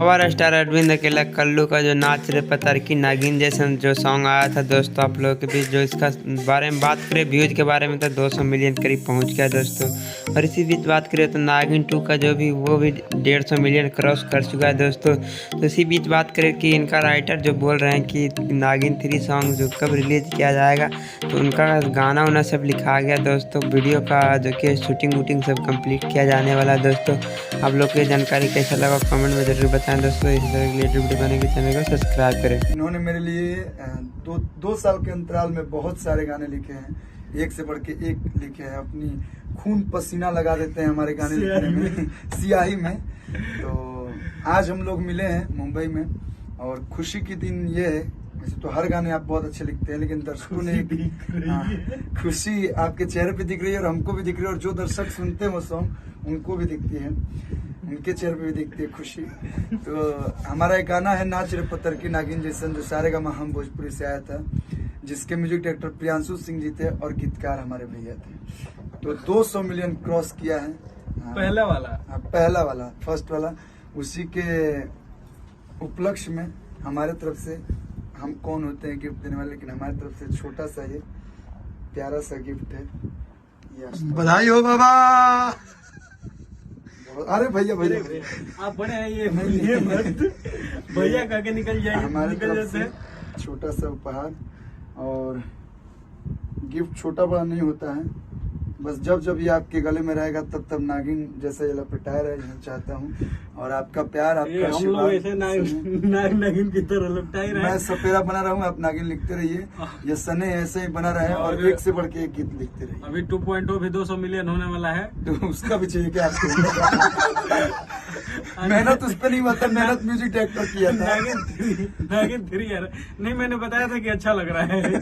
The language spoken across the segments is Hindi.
पावर स्टार अरविंद अकेला कल्लू का जो नाच रे पतर की नागिन जैसा जो सॉन्ग आया था दोस्तों आप लोगों के बीच, जो इसका बारे में बात करें व्यूज के बारे में तो 200 मिलियन करीब पहुंच गया दोस्तों। और इसी बीच बात करें तो नागिन 2 का जो भी वो भी 150 मिलियन क्रॉस कर चुका है दोस्तों। तो इसी बीच बात करें कि इनका राइटर जो बोल रहे हैं कि नागिन 3 सॉन्ग जो कब रिलीज किया जाएगा, तो उनका गाना वाना सब लिखा गया दोस्तों। वीडियो का जो कि शूटिंग वूटिंग सब कंप्लीट किया जाने वाला है दोस्तों। आप लोग को ये जानकारी कैसा लगा कमेंट में जरूर बताएं दोस्तों। इसी तरह रिलेटेड वीडियो बनाने के चैनल को सब्सक्राइब करें। इन्होंने मेरे लिए दो साल के अंतराल में बहुत सारे गाने लिखे हैं, एक से बढ़ के एक लिखे हैं। अपनी खून पसीना लगा देते हैं हमारे गाने लिखने में सियाही में। तो आज हम लोग मिले हैं मुंबई में और खुशी की दिन ये है। वैसे तो हर गाने आप बहुत अच्छे लिखते हैं, लेकिन दर्शकों ने खुशी आपके चेहरे पे दिख रही है और हमको भी दिख रही है, और जो दर्शक सुनते हैं वो सॉन्ग उनको भी दिखती है, उनके चेहरे पे भी दिखती है खुशी। तो हमारा एक गाना है नाच रे पत्थर की नागिन जैसन, जो सारेगामा हम भोजपुरी से आया था, जिसके म्यूजिक डायरेक्टर प्रियांशु सिंह जी थे और गीतकार हमारे भैया थे। तो 200 मिलियन क्रॉस किया है पहला वाला फर्स्ट वाला। उसी के उपलक्ष्य में हमारे तरफ से, हम कौन होते हैं गिफ्ट देने वाले, लेकिन हमारी तरफ से छोटा सा ये प्यारा सा गिफ्ट है। बधाई हो बाबा। अरे भैया भैया आप बड़े हैं, ये भैया कह के निकल जाए। हमारे तरफ से छोटा सा उपहार, और गिफ्ट छोटा बड़ा नहीं होता है, बस जब जब ये आपके गले में रहेगा तब तब नागिन जैसा ये लपेटाया रहना चाहता हूँ। और आपका प्यार, आपका आशीर्वाद, नागिन की तरह लपटाई रहे। मैं सपेरा बना रहा हूँ, आप नागिन लिखते रहिए, ये सने ऐसे ही बना रहे और एक से बढ़ के एक गीत लिखते रहिए। अभी 2.0 भी 200 मिलियन होने वाला है, तो उसका भी चाहिए क्या आपको? मेहनत उस पर नहीं होता, मेहनत म्यूजिक डायरेक्टर किया था। नागिन 3 यार नहीं, मैंने बताया था कि अच्छा लग रहा है।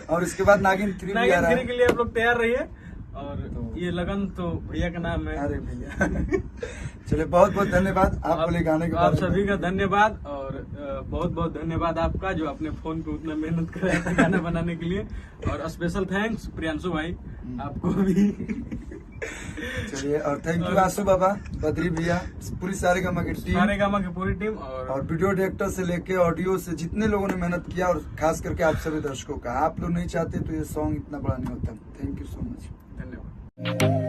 और उसके बाद नागिन 3 के लिए आप लोग तैयार रहिए। और ये लगन तो भैया का नाम है। अरे भैया चलिए, बहुत बहुत धन्यवाद आप बोले गाने के आप सभी का धन्यवाद, और बहुत बहुत धन्यवाद आपका जो अपने फोन पे उतना मेहनत कर रहे थे गाना बनाने के लिए। और स्पेशल थैंक्स प्रियांशु भाई आपको भी। चलिए, और थैंक यू आशु बाबा, बद्री भैया, पूरी सारेगामा की पूरी टीम, और वीडियो डायरेक्टर से लेके ऑडियो से जितने लोगों ने मेहनत किया, और खास करके आप सभी दर्शकों का। आप लोग नहीं चाहते तो ये सॉन्ग इतना बड़ा नहीं होता। थैंक यू सो मच, धन्यवाद।